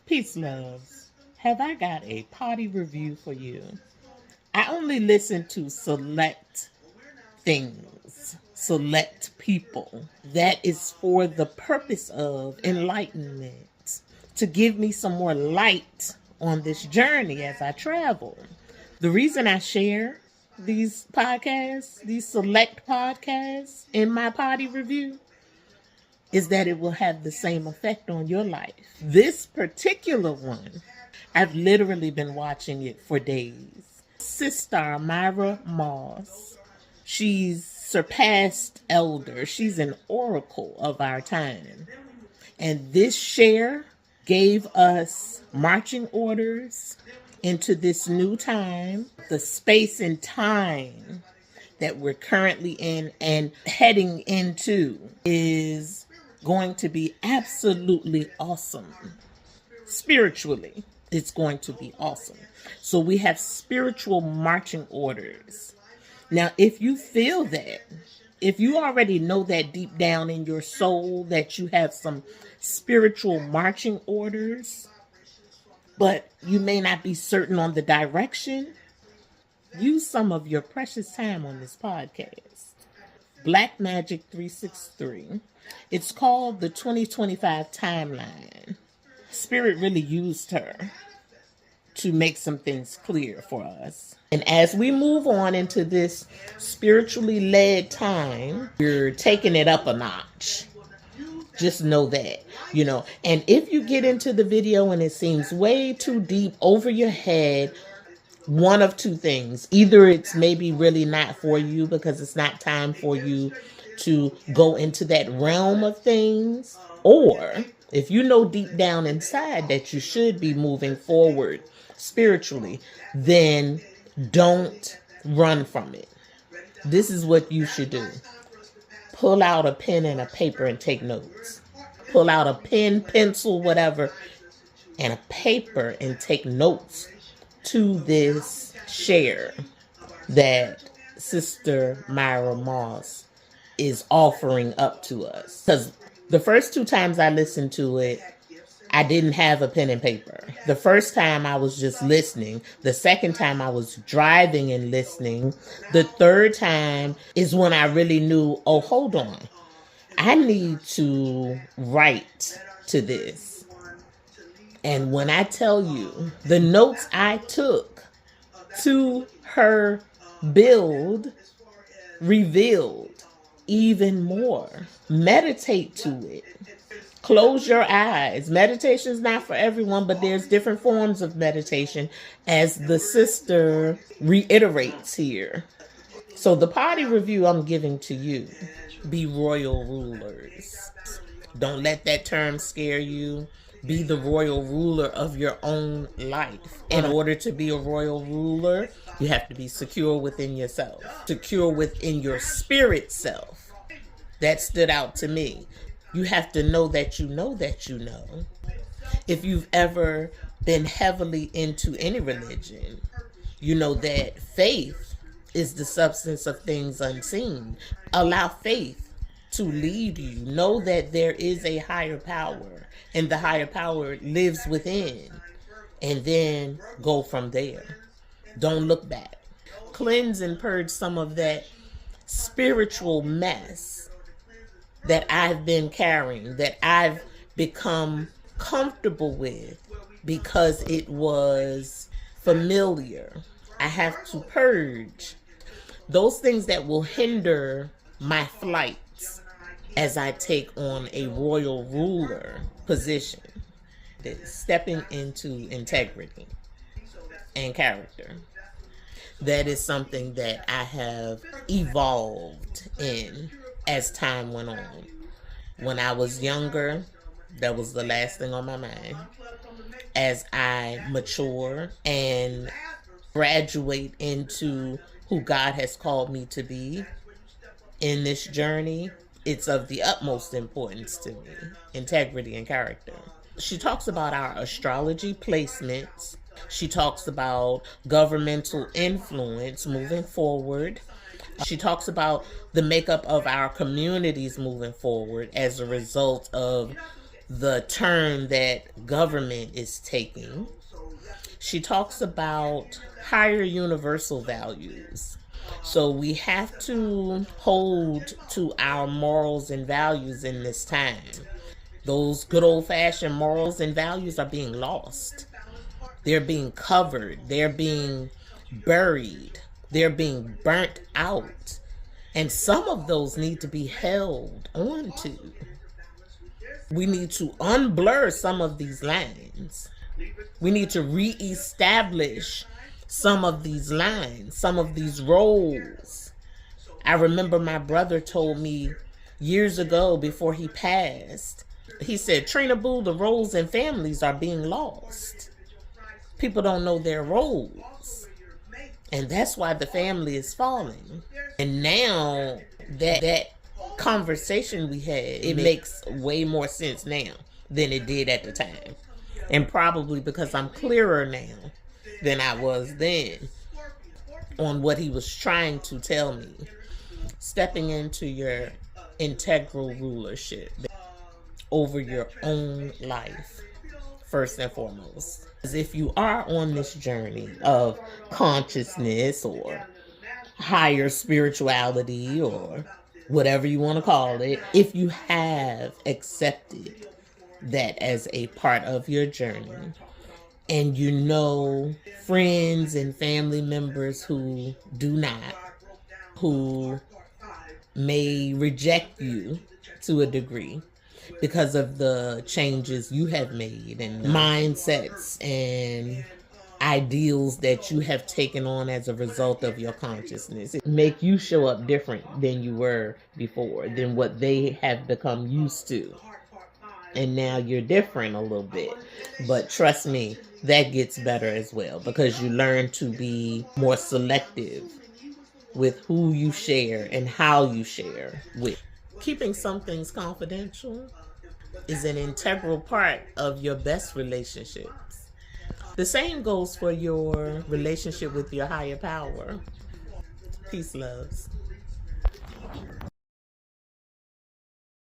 Peace, loves. Have I got a potty review for you? I only listen to select things, select people. That is for the purpose of enlightenment, to give me some more light on this journey as I travel. The reason I share these podcasts, these select podcasts in my potty review, is that it will have the same effect on your life. This particular one, I've literally been watching it for days. Sister Myra Moss, she's surpassed elder. She's an oracle of our time. And this share gave us marching orders into this new time, the space and time that we're currently in and heading into is going to be absolutely awesome. Spiritually, it's going to be awesome. So we have spiritual marching orders. Now, if you feel that, if you already know that deep down in your soul that you have some spiritual marching orders, but you may not be certain on the direction, use some of your precious time on this podcast. Black Magic 363. It's called the 2025 Timeline. Spirit really used her to make some things clear for us. And as we move on into this spiritually led time, you're taking it up a notch. Just know that, and if you get into the video and it seems way too deep over your head, one of two things. Either it's maybe really not for you because it's not time for you to go into that realm of things, or if you know deep down inside that you should be moving forward spiritually, then don't run from it. This is what you should do. Pull out a pen and a paper and take notes. Pull out a pen, pencil, whatever, and a paper and take notes to this share that Sister Myra Moss is offering up to us. Because the first two times I listened to it, I didn't have a pen and paper. The first time I was just listening. The second time I was driving and listening. The third time is when I really knew, oh, hold on. I need to write to this. And when I tell you, the notes I took to her build revealed even more. Meditate to it. Close your eyes. Meditation is not for everyone, but there's different forms of meditation, as the sister reiterates here. So the potty review I'm giving to you, be royal rulers. Don't let that term scare you. Be the royal ruler of your own life. In order to be a royal ruler, you have to be secure within yourself. Secure within your spirit self. That stood out to me. You have to know that you know that you know. If you've ever been heavily into any religion, you know that faith is the substance of things unseen. Allow faith to lead you. Know that there is a higher power, and the higher power lives within. And then go from there. Don't look back. Cleanse and purge some of that spiritual mess that I've been carrying, that I've become comfortable with because it was familiar. I have to purge those things that will hinder my flights as I take on a royal ruler position. Stepping into integrity and character. That is something that I have evolved in as time went on. When I was younger, that was the last thing on my mind. As I mature and graduate into who God has called me to be in this journey, it's of the utmost importance to me. Integrity and character. She talks about our astrology placements. She talks about governmental influence moving forward. She talks about the makeup of our communities moving forward as a result of the turn that government is taking. She talks about higher universal values. So we have to hold to our morals and values in this time. Those good old fashioned morals and values are being lost. They're being covered. They're being buried. They're being burnt out. And some of those need to be held onto. We need to unblur some of these lines. We need to reestablish some of these lines, some of these roles. I remember my brother told me years ago before he passed, he said, Trina Boo, the roles in families are being lost. People don't know their roles. And that's why the family is falling. And now that conversation we had, it makes way more sense now than it did at the time. And probably because I'm clearer now than I was then on what he was trying to tell me. Stepping into your integral rulership over your own life, first and foremost. As if you are on this journey of consciousness or higher spirituality or whatever you want to call it, if you have accepted that as a part of your journey, and you know friends and family members who do not, who may reject you to a degree because of the changes you have made and mindsets and ideals that you have taken on as a result of your consciousness. It make you show up different than you were before, than what they have become used to. And now you're different a little bit. But trust me, that gets better as well because you learn to be more selective with who you share and how you share with. Keeping some things confidential is an integral part of your best relationships. The same goes for your relationship with your higher power. Peace, loves.